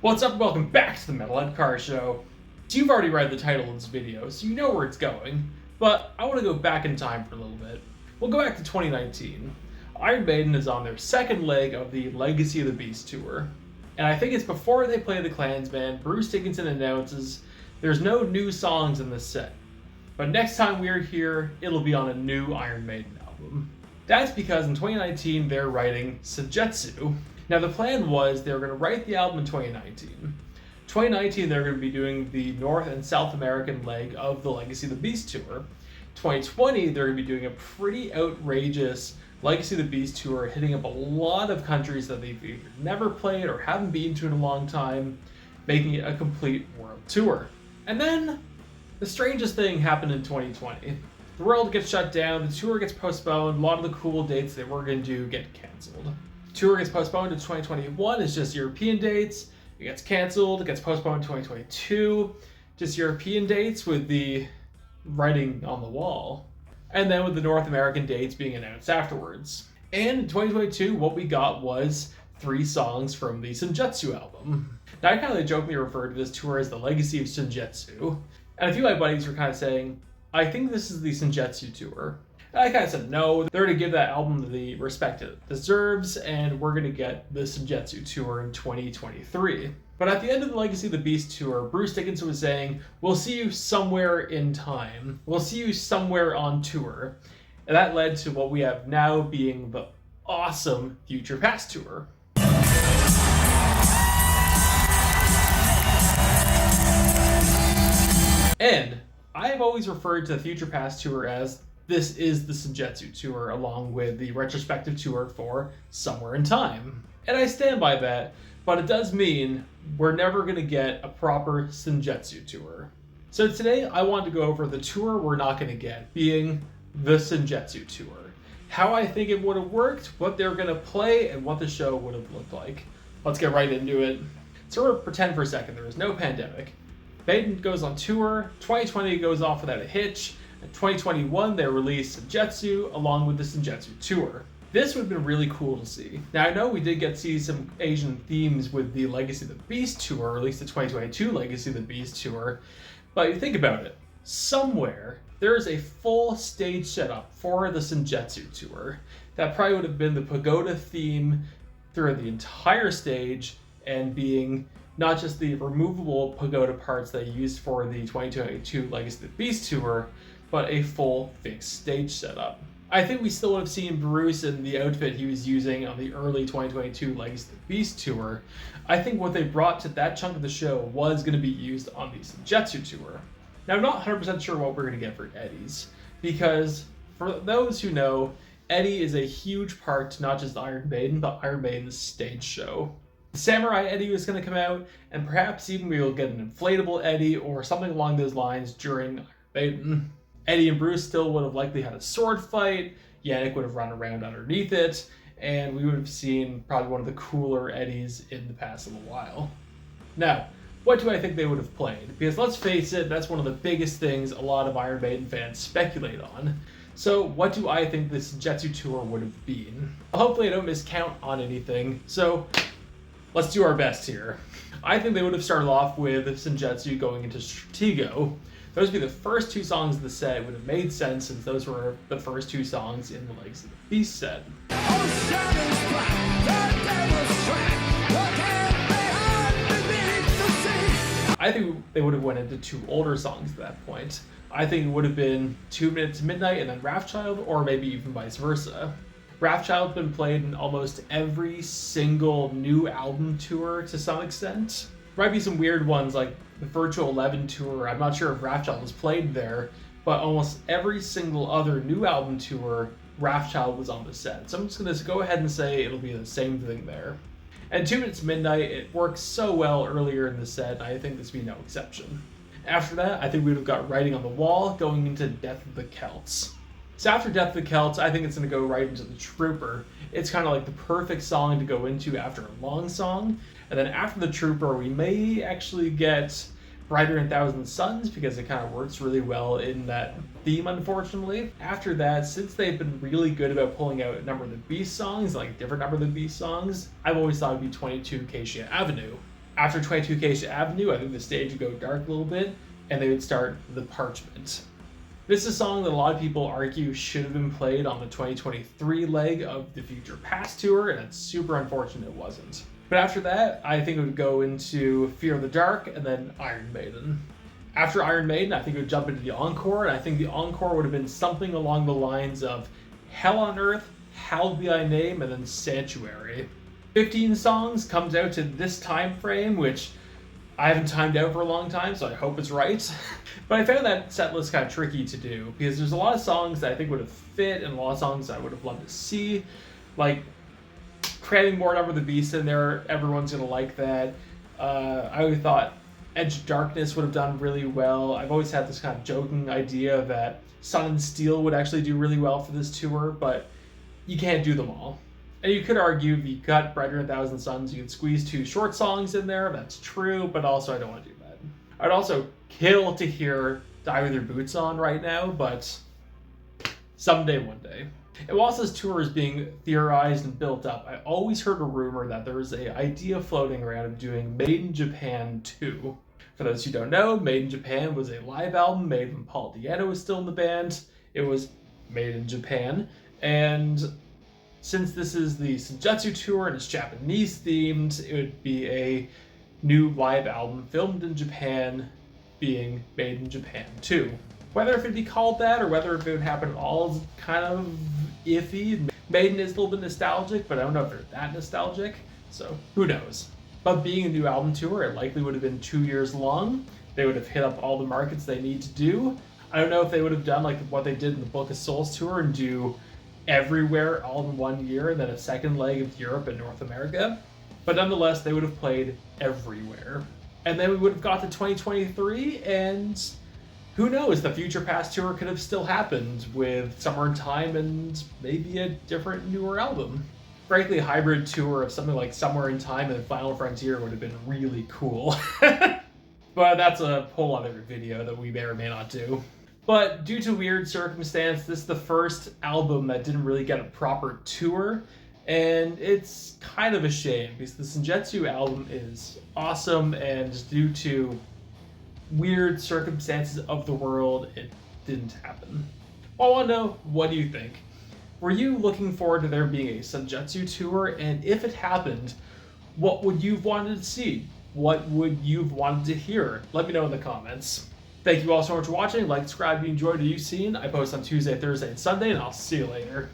What's up? Welcome back to the Metalhead Car Show. So you've already read the title of this video, so you know where it's going, but I want to go back in time for a little bit. We'll go back to 2019. Iron Maiden is on their second leg of the Legacy of the Beast tour. And I think it's before they play the Klansman, Bruce Dickinson announces there's no new songs in this set. But next time we're here, it'll be on a new Iron Maiden album. That's because in 2019 they're writing Senjutsu. Now the plan was they were going to write the album in 2019. 2019 they're going to be doing the North and South American leg of the Legacy of the Beast tour. 2020 they're going to be doing a pretty outrageous Legacy of the Beast tour, hitting up a lot of countries that they've either never played or haven't been to in a long time, making it a complete world tour. And then the strangest thing happened in 2020. The world gets shut down, the tour gets postponed, a lot of the cool dates they were going to do get cancelled. The tour gets postponed to 2021, it's just European dates, it gets cancelled, it gets postponed to 2022, just European dates with the writing on the wall. And then with the North American dates being announced afterwards. And in 2022, what we got was 3 songs from the Senjutsu album. Now I kind of jokingly refer to this tour as the Legacy of Senjutsu. And a few of my buddies were kind of saying, I think this is the Senjutsu tour. And I kind of said no, they're going to give that album the respect it deserves, and we're going to get the Senjutsu tour in 2023. But at the end of the Legacy of the Beast tour, Bruce Dickinson was saying, we'll see you somewhere in time. We'll see you somewhere on tour. And that led to what we have now being the awesome Future Past tour. And I have always referred to the Future Past tour as this is the Senjutsu tour, along with the retrospective tour for Somewhere in Time. And I stand by that, but it does mean we're never going to get a proper Senjutsu tour. So today I want to go over the tour we're not going to get, being the Senjutsu tour. How I think it would have worked, what they were going to play, and what the show would have looked like. Let's get right into it. So we're pretend for a second there is no pandemic. Maiden goes on tour, 2020 goes off without a hitch, and 2021 they released Senjutsu along with the Senjutsu tour. This would have been really cool to see. Now I know we did get to see some Asian themes with the Legacy of the Beast tour, or at least the 2022 Legacy of the Beast tour, but you think about it, somewhere there is a full stage setup for the Senjutsu tour. That probably would have been the pagoda theme throughout the entire stage, and being not just the removable pagoda parts they used for the 2022 Legacy of the Beast tour, but a full fixed stage setup. I think we still would have seen Bruce in the outfit he was using on the early 2022 Legacy of the Beast tour. I think what they brought to that chunk of the show was going to be used on the Senjutsu tour. Now I'm not 100% sure what we're going to get for Eddie's, because for those who know, Eddie is a huge part to not just Iron Maiden, but Iron Maiden's stage show. Samurai Eddie was going to come out, and perhaps even we will get an inflatable Eddie or something along those lines during Iron Maiden. Eddie and Bruce still would have likely had a sword fight, Yannick would have run around underneath it, and we would have seen probably one of the cooler Eddies in the past little while. Now, what do I think they would have played? Because let's face it, that's one of the biggest things a lot of Iron Maiden fans speculate on. So what do I think this Senjutsu tour would have been? Hopefully I don't miscount on anything, so let's do our best here. I think they would have started off with Senjutsu going into Stratego. Those would be the first 2 songs of the set. It would have made sense since those were the first 2 songs in the Legacy of the Beast set. I think they would have went into 2 older songs at that point. I think it would have been 2 Minutes to Midnight and then Wrathchild, or maybe even vice versa. Wrathchild's been played in almost every single new album tour to some extent. There might be some weird ones like the Virtual 11 tour. I'm not sure if Wrathchild was played there, but almost every single other new album tour, Wrathchild was on the set. So I'm just going to go ahead and say it'll be the same thing there. And 2 Minutes Midnight, it worked so well earlier in the set, and I think this would be no exception. After that, I think we would have got Writing on the Wall going into Death of the Celts. So after Death of the Celts, I think it's going to go right into the Trooper. It's kind of like the perfect song to go into after a long song. And then after the Trooper, we may actually get Brighter Than 1,000 Suns, because it kind of works really well in that theme, unfortunately. After that, since they've been really good about pulling out Number of the Beast songs, like different Number of the Beast songs, I've always thought it'd be 22 Acacia Avenue. After 22 Acacia Avenue, I think the stage would go dark a little bit, and they would start The Parchment. This is a song that a lot of people argue should have been played on the 2023 leg of the Future Past tour, and it's super unfortunate it wasn't. But after that, I think it would go into Fear of the Dark and then Iron Maiden. After Iron Maiden, I think it would jump into the Encore, and I think the Encore would have been something along the lines of Hell on Earth, Hallowed Be Thy Name, and then Sanctuary. 15 songs comes out to this time frame, which I haven't timed out for a long time, so I hope it's right. But I found that set list kind of tricky to do, because there's a lot of songs that I think would have fit, and a lot of songs I would have loved to see. Like, cramming more Number of the Beast in there, everyone's going to like that. I always thought Edge of Darkness would have done really well. I've always had this kind of joking idea that Sun and Steel would actually do really well for this tour, but you can't do them all. And you could argue if you cut Brighter than 1,000 Suns, you could squeeze 2 short songs in there. That's true, but also I don't want to do that. I'd also kill to hear Die With Your Boots On right now, but someday, one day. And whilst this tour is being theorized and built up, I always heard a rumor that there was an idea floating around of doing Maiden Japan 2. For those who don't know, Maiden Japan was a live album made when Paul Diano was still in the band. It was Maiden Japan, and since this is the Senjutsu tour and it's Japanese themed, it would be a new live album filmed in Japan being Made in Japan 2. Whether if it'd be called that or whether if it would happen at all is kind of iffy. Maiden is a little bit nostalgic, but I don't know if they're that nostalgic, so who knows. But being a new album tour, it likely would have been 2 years long. They would have hit up all the markets they need to do. I don't know if they would have done like what they did in the Book of Souls tour and do everywhere all in 1 year, and then a second leg of Europe and North America. But nonetheless, they would have played everywhere. And then we would have got to 2023, and who knows, the Future Past tour could have still happened with Summer in Time and maybe a different, newer album. Frankly, a hybrid tour of something like Somewhere in Time and Final Frontier would have been really cool. But that's a whole other video that we may or may not do. But due to weird circumstance, this is the first album that didn't really get a proper tour, and it's kind of a shame because the Senjutsu album is awesome, and due to weird circumstances of the world, it didn't happen. Well, I want to know, what do you think? Were you looking forward to there being a Senjutsu tour, and if it happened, what would you have wanted to see? What would you have wanted to hear? Let me know in the comments. Thank you all so much for watching. Like, subscribe if you enjoyed what you've seen. I post on Tuesday, Thursday, and Sunday, and I'll see you later.